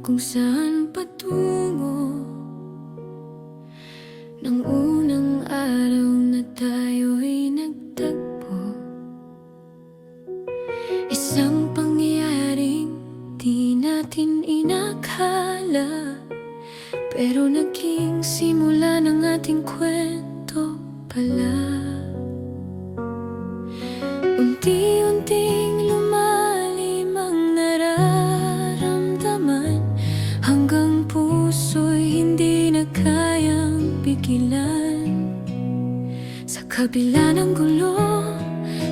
kung saan patungo nang unang araw na tayo'y nagtagpo. Isang pangyayaring di natin inakala, pero naging simula ng ating kwento pala. Unti-unting lumalim ang nararamdaman, hanggang puso'y hindi na kayang pigilan. Sa kabila ng gulo,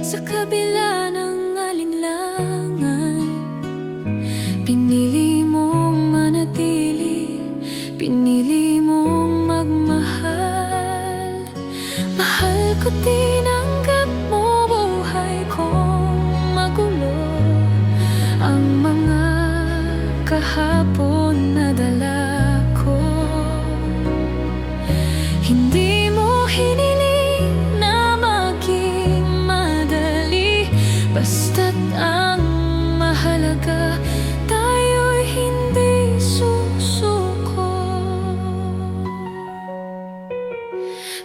sa kabila ng alinlangan, pinili mong manatili, pinili mong magmahal. Mahal ko, tinanggap mo buhay kong magulo, ang mga kahapon na dala ko. Hindi mo hiniling na maging madali, basta't ang mahalaga, tayo'y hindi susuko.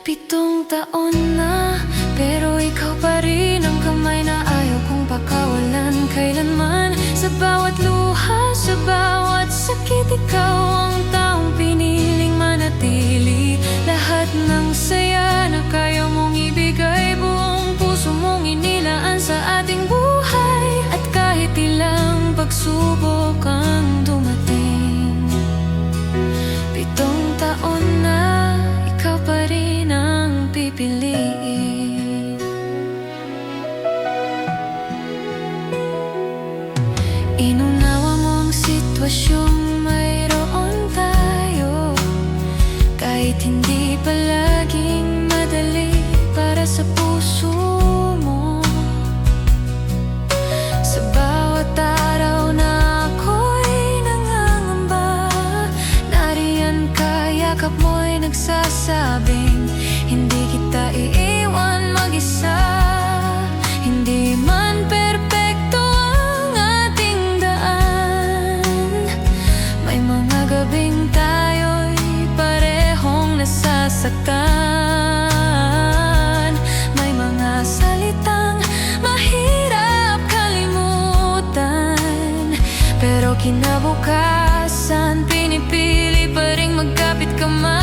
7 taon na, pero ikaw pa rin ang kamay na ayaw kong pakawalan kailanman. Sa bawat luha, sa bawat sakit, ikaw ang taong piniling manatili. Lahat ng saya na kaya mong ibigay, buong puso mong inilaan sa ating buhay. At kahit ilang pagsubok ang dumating, 7 taon na, ikaw pa rin ang pipiliin. Inunawa mo ang sitwasyong mayroon tayo, kahit hindi palaging madali para sa puso mo. Sa bawat araw na ako'y nangangamba, nariyan ka, yakap mo'y nagsasabing hindi kita iiwan mag-isa. Hindi man perpekto ang ating daan, may mga gabing tayo'y parehong nasasaktan. May mga salitang mahirap kalimutan, pero kinabukasan pinipili pa ring magkapit kamay.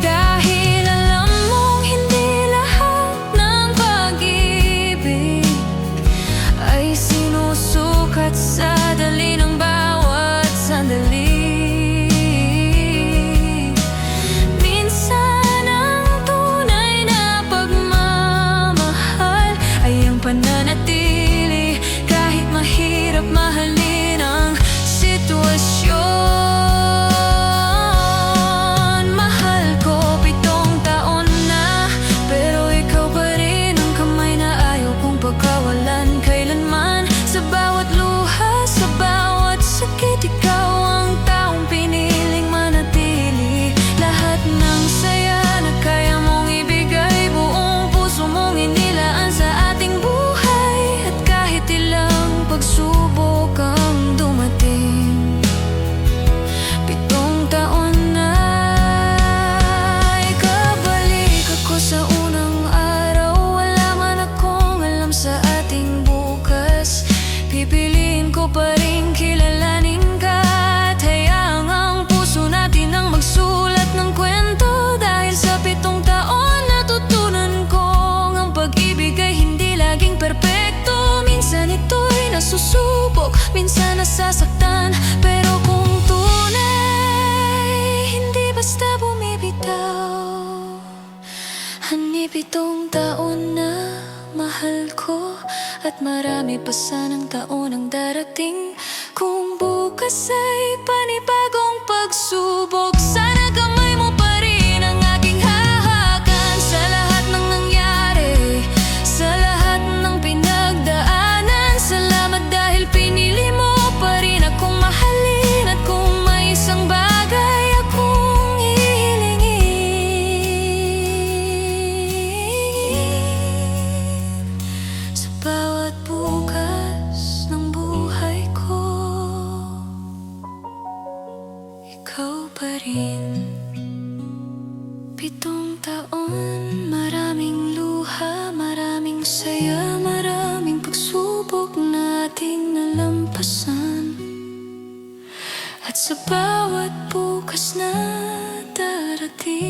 Dahil alam mong hindi lahat ng pag-ibig ay sinusukat sa dali ng bawat sandali. Minsan ang tunay na pagmamahal ay ang pananatili kahit mahirap mahalin ang sitwasyon. Mahal ko, 7 taon na, pero ikaw pa rin ang kamay na ayaw kong pagkawalan kailanman. Sa bawat luha, sa bawat sakit, ikaw ang taong piniling manatili. Lahat ng saya na kaya mong ibigay, buong puso mong inilaan sa ating buhay. At kahit ilang pagsubok ang dumating, 7 taon na, ikabalik ako sa unang araw. Wala man akong alam sa ating bukas, pipiliin ko pa rin kilalanin ka. At hayaang ang puso natin ang magsulat ng kwento. Dahil sa 7 taon natutunan kong ang pag-ibig ay hindi laging perpekto. Minsan ito'y nasusubok, minsan nasasaktan, pero kung tunay, hindi basta bumibitaw. Hani, 7 taon na, mahal ko, at marami pa sanang taon ang darating. Kung bukas ay panibagong pagsubok, sana kamay mo pa rin ang aking hahakan. Sa lahat ng nangyari, sa lahat ng pinagdaanan, salamat dahil pinili mo pa rin akong mahalin. At kung may isang bagay akong hihilingin, sa bawat bukas ng buhay ko, rin. 7 taon, maraming luha, maraming saya, maraming pagsubok na ating nalampasan. At sa bawat bukas na darating,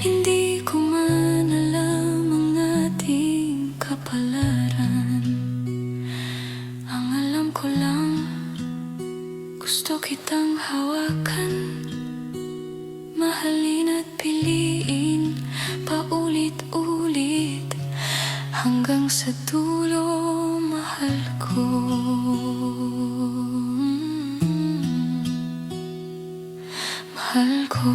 hindi ko man alam ang ating kapalaran. Ang alam ko lang, gusto kitang hawakan, mahalin at piliin, paulit-ulit, hanggang sa dulo, mahal ko. Mahal ko.